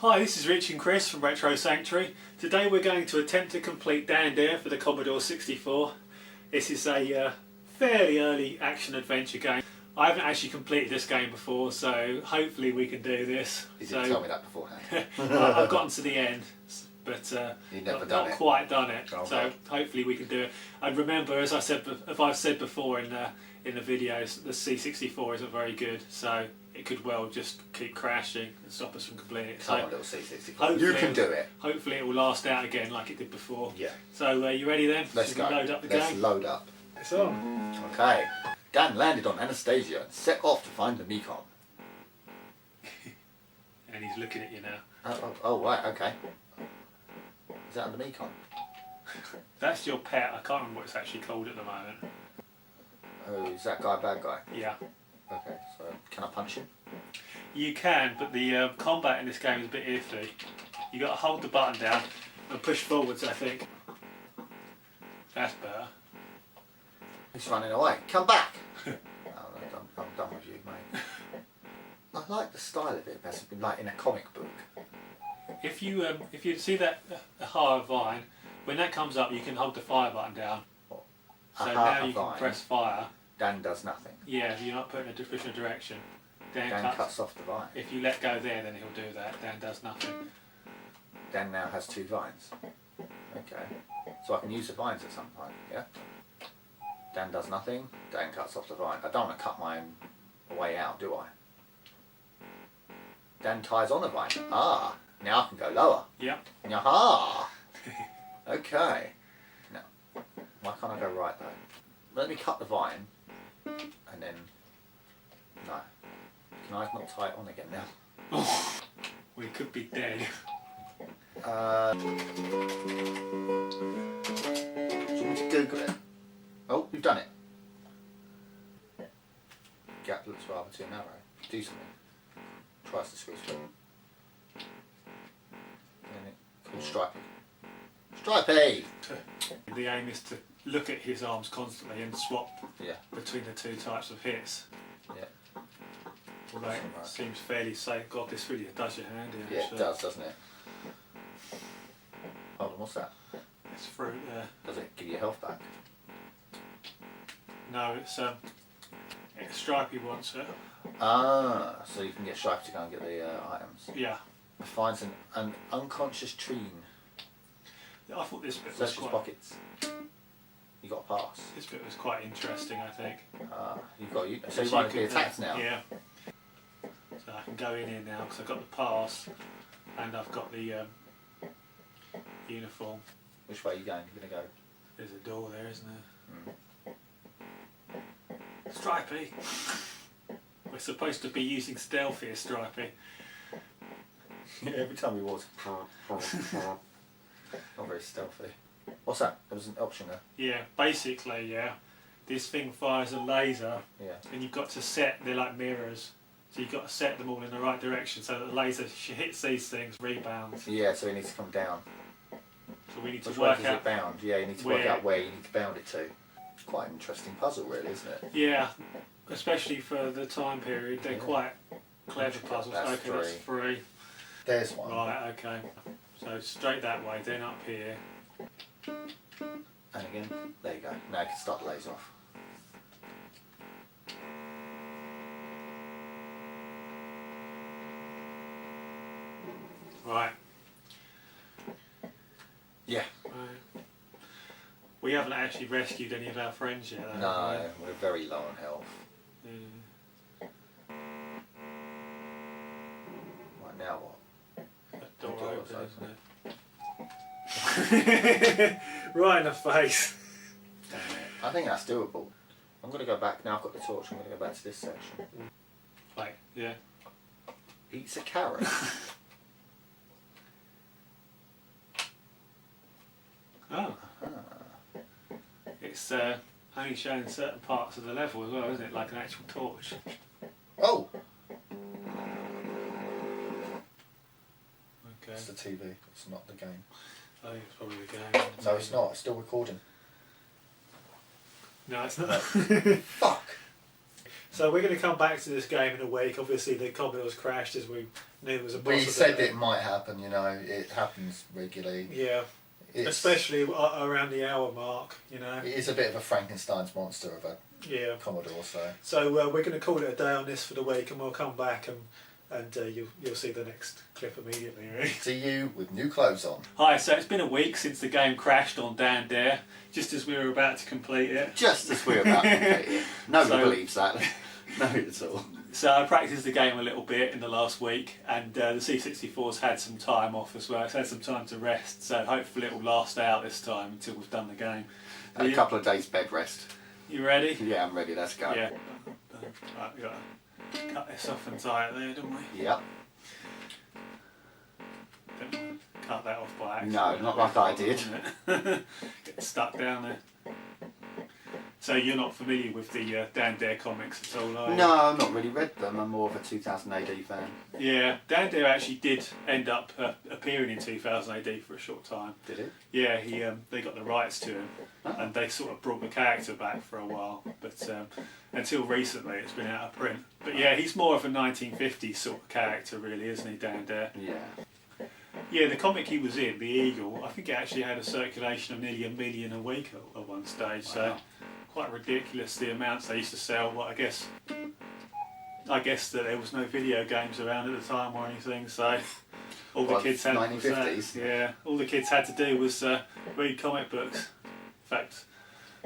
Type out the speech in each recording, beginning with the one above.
Hi, this is Rich and Chris from Retro Sanctuary. Today we're going to attempt to complete Dan Dare for the Commodore 64. This is a fairly early action-adventure game. I haven't actually completed this game before, so hopefully we can do this. You didn't tell me that beforehand. I've gotten to the end, but not quite done it. Oh, so hopefully we can do it. And remember, as I've said before in the videos, the C64 isn't very good, so it could well just keep crashing and stop us from completing it. Come on, little C64. You can do it. Hopefully it will last out again like it did before. Yeah. So you ready then? Let's go. Load up the game? Let's load up. It's on. Okay. Dan landed on Anastasia and set off to find the Mekon. And he's looking at you now. Oh, right, okay. Is that the Mekon? That's your pet. I can't remember what it's actually called at the moment. Oh, is that guy a bad guy? Yeah. Okay, so can I punch him? You can, but the combat in this game is a bit iffy. You got to hold the button down and push forwards, I think. That's better. He's running away. Come back! Oh, I'm done with you, mate. I like the style of it. It's been like in a comic book. If you see that higher vine, when that comes up, you can hold the fire button down. So now you can press fire. Dan does nothing. Yeah, you're not putting a different direction. Dan cuts off the vine. If you let go there, then he'll do that. Dan does nothing. Dan now has 2 vines. Okay. So I can use the vines at some point, yeah? Dan does nothing. Dan cuts off the vine. I don't want to cut my way out, do I? Dan ties on a vine. Ah, now I can go lower. Yep. Yaha! Okay. Now, why can't I go right though? Let me cut the vine, and then, no. Can I not tie it on again now? Oh, we could be dead. Do you want me to Google it? Oh, you've done it. Gap looks rather too narrow. Do something. Twice the squeeze flip. Called Stripey. Stripey! The aim is to look at his arms constantly and swap between the 2 types of hits. Yeah. Although it seems fairly safe. God, this really does your hand in. Yeah, it does, doesn't it? Hold on, what's that? It's fruit there. Does it give you health back? No, it's Stripey wants it. Ah, so you can get Stripey to go and get the items. Yeah. Finds an unconscious treen. I thought this bit was Search his quite... pockets. You got a pass. This bit was quite interesting, I think. You've got so you might be attacked now. Yeah. So I can go in here now because I've got the pass and I've got the uniform. Which way are you going? You're going to go? There's a door there, isn't there? Stripey! We're supposed to be using stealth here, Stripey. Yeah, every time we walk, not very stealthy. What's that? There was an option there. Yeah, basically, yeah. This thing fires a laser, and you've got to set, they're like mirrors, so you've got to set them all in the right direction so that the laser hits these things, rebounds. Yeah, so it needs to come down. So we need to Which work way does it bound? Yeah, you need to work out where you need to bound it to. It's quite an interesting puzzle really, isn't it? Yeah, especially for the time period, they're quite clever puzzles. That's okay, that's 3. There's one. Right, okay. So straight that way, then up here. And again, there you go. Now you can start the laser off. Right. Yeah. Right. We haven't actually rescued any of our friends yet, though. No, we're very low on health. Right, now what? That door opens, isn't it? Right in the face. Damn it. I think that's doable. I'm going to go back, now I've got the torch, I'm going to go back to this section. Like, yeah. Eats a carrot. Oh. It's only showing certain parts of the level as well, isn't it? Like an actual torch. Oh! Okay. It's the TV, it's not the game. Oh, it's probably the game. No, it's not, it's still recording. No, it's not. Fuck! So we're going to come back to this game in a week. Obviously the Commodore's crashed, as we knew was a possibility. We said it might happen, you know, it happens regularly. Yeah, especially around the hour mark, you know. It is a bit of a Frankenstein's monster of a Commodore, so. So we're going to call it a day on this for the week, and we'll come back and you'll see the next clip immediately. Really. See you with new clothes on. Hi, so it's been a week since the game crashed on Dan Dare, just as we were about to complete it. Just as we were about to complete it. Nobody believes that. No, at all. So I practiced the game a little bit in the last week, and the C64's had some time off as well. It's had some time to rest, so hopefully it will last out this time until we've done the game. A couple of days bed rest. You ready? Yeah, I'm ready. Let's go. Yeah. Right, we got to cut this off and tie it there, don't we? Yep. Don't want to cut that off by accident. No, not like I did. Get stuck down there. So you're not familiar with the Dan Dare comics at all, are you? No, I've not really read them. I'm more of a 2000 AD fan. Yeah, Dan Dare actually did end up appearing in 2000 AD for a short time. Did it? Yeah, they got the rights to him, and they sort of brought the character back for a while. But until recently, it's been out of print. But yeah, he's more of a 1950s sort of character, really, isn't he, Dan Dare? Yeah. Yeah, the comic he was in, The Eagle, I think it actually had a circulation of nearly 1 million a week at one stage. Wow. So quite ridiculous the amounts they used to sell. Well, I guess that there was no video games around at the time or anything, so all the kids had 1950s. Yeah, all the kids had to do was read comic books. In fact,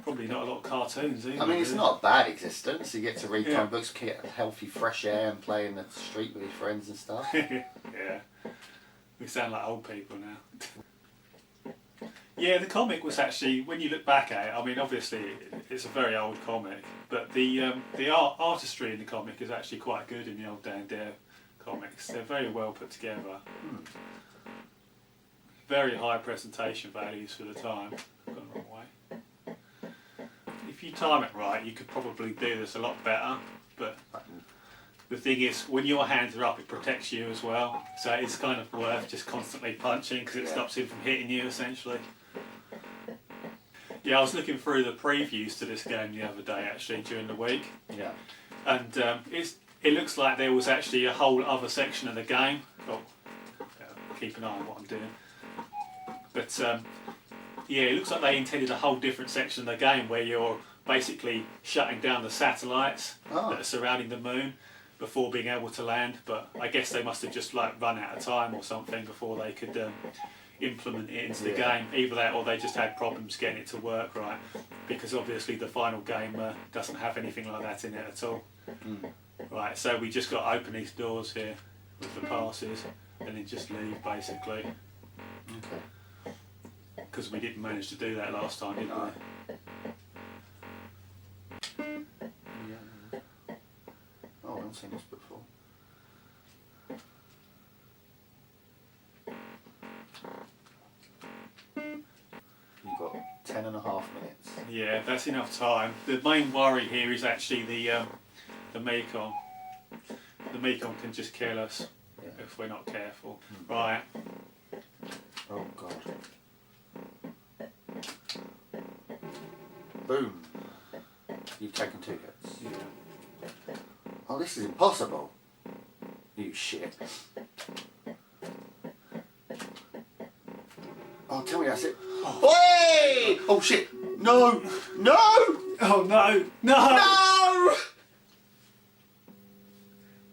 probably not a lot of cartoons either. I mean, it's not a bad existence. You get to read comic books, get healthy fresh air, and play in the street with your friends and stuff. Yeah, we sound like old people now. Yeah, the comic was actually, when you look back at it, I mean, obviously it's a very old comic, but the artistry in the comic is actually quite good in the old Dan Dare comics. They're very well put together. Very high presentation values for the time. I've gone the wrong way. If you time it right, you could probably do this a lot better, but the thing is, when your hands are up, it protects you as well, so it's kind of worth just constantly punching because it stops him from hitting you, essentially. Yeah, I was looking through the previews to this game the other day, actually, during the week. Yeah. And it looks like there was actually a whole other section of the game. Oh, keep an eye on what I'm doing. But yeah, it looks like they intended a whole different section of the game where you're basically shutting down the satellites that are surrounding the moon before being able to land. But I guess they must have just like run out of time or something before they could implement it into the game. Either that or they just had problems getting it to work right, because obviously the final game doesn't have anything like that in it at all. Right, so we just got to open these doors here with the passes and then just leave, basically. Okay. Because we didn't manage to do that last time, did we? Yeah. Oh, I haven't seen this before. You've got 10.5 minutes. Yeah, that's enough time. The main worry here is actually the Mekong. The Mekong can just kill us if we're not careful. Right. Oh God. Boom. You've taken 2 hits. Yeah. Oh, this is impossible. You shit. Oh, tell me that's it. Hey! Oh shit! No! No! Oh no! No! No!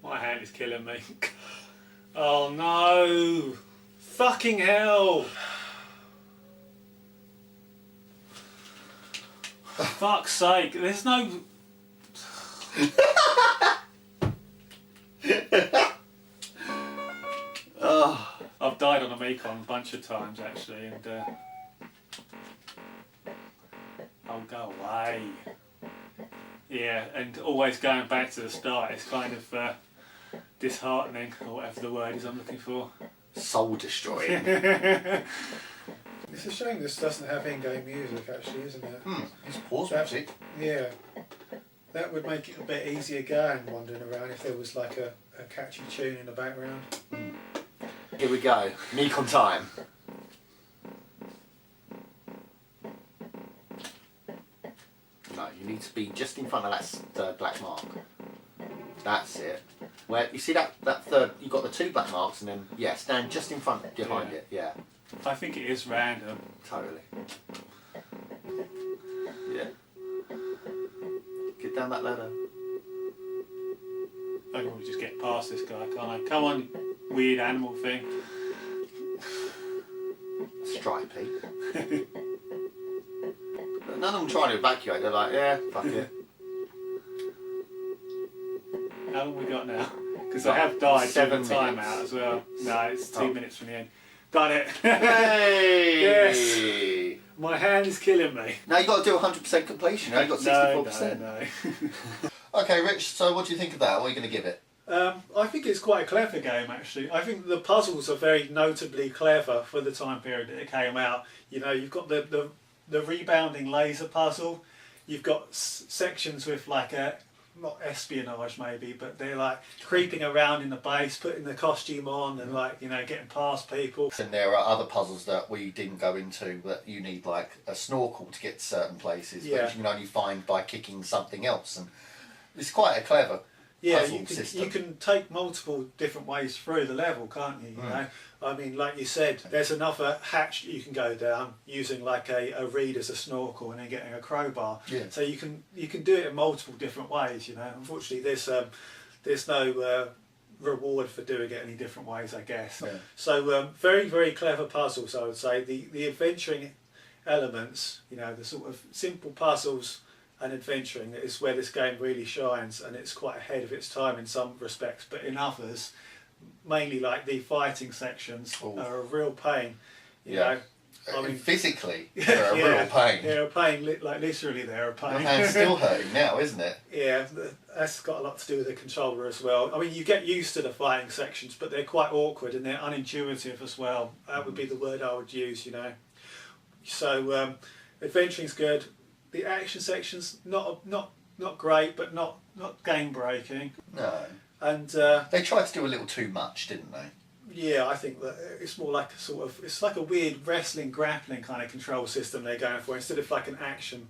My hand is killing me. Oh no! Fucking hell! For fuck's sake, there's no... I've died on a Mekong a bunch of times actually, and oh, go away. Yeah, and always going back to the start, it's kind of disheartening, or whatever the word is I'm looking for. Soul destroying. It's a shame this doesn't have in-game music, actually, isn't it? It's pause music. Yeah. That would make it a bit easier going, wandering around, if there was like a catchy tune in the background. Here we go. Mekong time. No, you need to be just in front of that black mark. That's it. Where you see that third, you've got the 2 black marks, and then stand just in front, behind it. Yeah. I think it is random. Totally. Yeah. Get down that ladder. I can probably just get past this guy, can't I? Come on, weird animal thing. Stripey. But none of them trying to evacuate. They're like, yeah, fuck it. How long have we got now? Because I have died 7 during the minutes. timeout as well. No, it's 2 minutes from the end. Done it. Hey! Yes. My hand is killing me. Now you've got to do 100% completion. Now you've got 64%. No. Okay, Rich, so what do you think of that? What are you going to give it? I think it's quite a clever game, actually. I think the puzzles are very notably clever for the time period that it came out. You know, you've got the rebounding laser puzzle. You've got sections with like a, not espionage maybe, but they're like creeping around in the base, putting the costume on and like, you know, getting past people. And there are other puzzles that we didn't go into that you need like a snorkel to get to certain places, Yeah. which you can only find by kicking something else. And it's quite a clever puzzle system. You can take multiple different ways through the level, can't you? You know, I mean, like you said, there's another hatch that you can go down using like a reed as a snorkel and then getting a crowbar. Yeah. So you can do it in multiple different ways. You know, unfortunately, there's no reward for doing it any different ways, I guess. Yeah. So very, very clever puzzles, I would say. The adventuring elements, you know, the sort of simple puzzles and adventuring is where this game really shines, and it's quite ahead of its time in some respects, but in others, mainly like the fighting sections are a real pain, you know. I mean, physically, they're a real pain. They're a pain, like literally they're a pain. My hand's still hurting now, isn't it? Yeah, that's got a lot to do with the controller as well. I mean, you get used to the fighting sections, but they're quite awkward and they're unintuitive as well. That would be the word I would use, you know. So adventuring's good. The action section's not great, but not game breaking. No. And they tried to do a little too much, didn't they? yeah, I think that it's more like a sort of, it's like a weird wrestling grappling kind of control system they're going for instead of like an action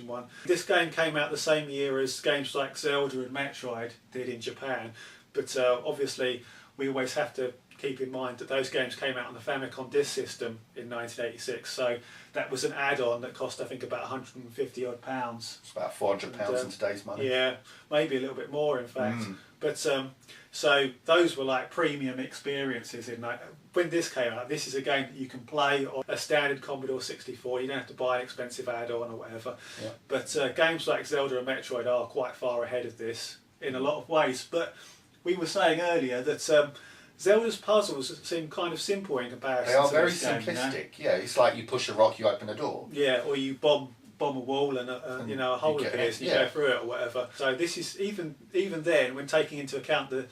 one. This game came out the same year as games like Zelda and Metroid did in Japan, but obviously we always have to keep in mind that those games came out on the Famicom Disk System in 1986, so that was an add-on that cost I think about 150 odd pounds. It's about £400 in today's money. Yeah, maybe a little bit more in fact. But so those were like premium experiences in like, when this came out. This is a game that you can play on a standard Commodore 64. You don't have to buy an expensive add-on or whatever. Yeah. But games like Zelda and Metroid are quite far ahead of this in a lot of ways. But we were saying earlier that Zelda's puzzles seem kind of simple in comparison. They are to very this game, simplistic. you know? Yeah, it's like you push a rock, you open a door. Yeah, or you bomb a wall and you know, a hole get appears and you yeah. go through it or whatever. So this is even then, when taking into account the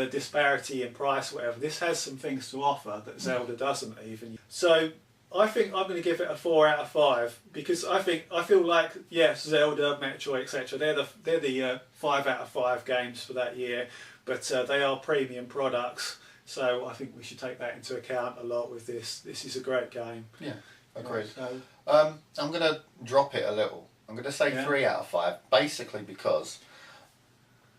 disparity in price, or whatever, this has some things to offer that Zelda doesn't even. So I think I'm going to give it a 4 out of 5 because I feel like yes, Zelda, Metroid, etc. They're the 5 out of 5 games for that year, but they are premium products. So I think we should take that into account a lot with this. This is a great game. Yeah, agreed. So, I'm going to drop it a little. I'm going to say 3 out of 5, basically because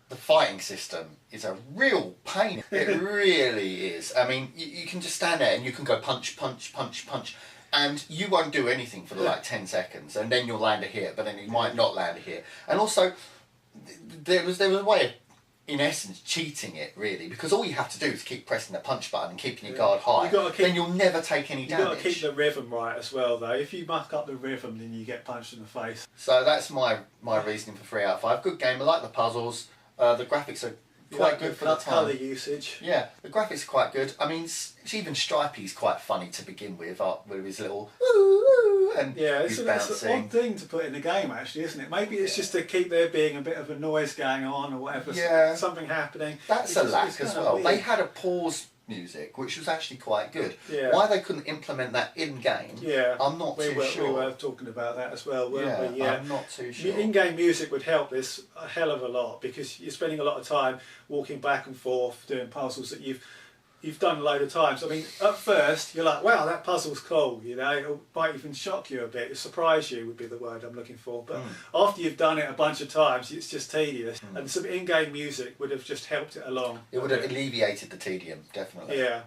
the fighting system is a real pain. It really is. I mean, you can just stand there and you can go punch, punch, punch, punch, and you won't do anything for like 10 seconds, and then you'll land a hit, but then you might not land a hit. And also, there was a way of, in essence, cheating it really, because all you have to do is keep pressing the punch button and keeping your guard high. Then you'll never take any damage. You've got to keep the rhythm right as well, though. If you muck up the rhythm, then you get punched in the face. So that's my reasoning for 3 out of 5. Good game. I like the puzzles. The graphics are quite good for the time. Colour usage. Yeah, the graphics are quite good. I mean, even Stripey's quite funny to begin with his little ooh, and yeah, he's it's an odd thing to put in the game, actually, isn't it? Maybe it's just to keep there being a bit of a noise going on or whatever. Yeah, something happening. That's a lack as well. Weird. They had a pause music, which was actually quite good. Yeah. Why they couldn't implement that in game? Yeah, I'm not too sure. We were talking about that as well, weren't we? Yeah, I'm not too sure. In-game music would help this a hell of a lot because you're spending a lot of time walking back and forth doing puzzles that you've you've done a load of times. I mean, at first you're like, wow, that puzzle's cool, you know, it might even shock you a bit, surprise you would be the word I'm looking for, but after you've done it a bunch of times it's just tedious, and some in-game music would have just helped it along. It would have alleviated the tedium, definitely. Yeah.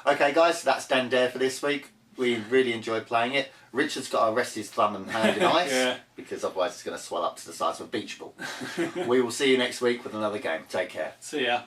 Okay guys, that's Dan Dare for this week. We really enjoyed playing it. Richard's got to rest his thumb and hand in ice, Yeah. because otherwise it's going to swell up to the size of a beach ball. We will see you next week with another game. Take care. See ya.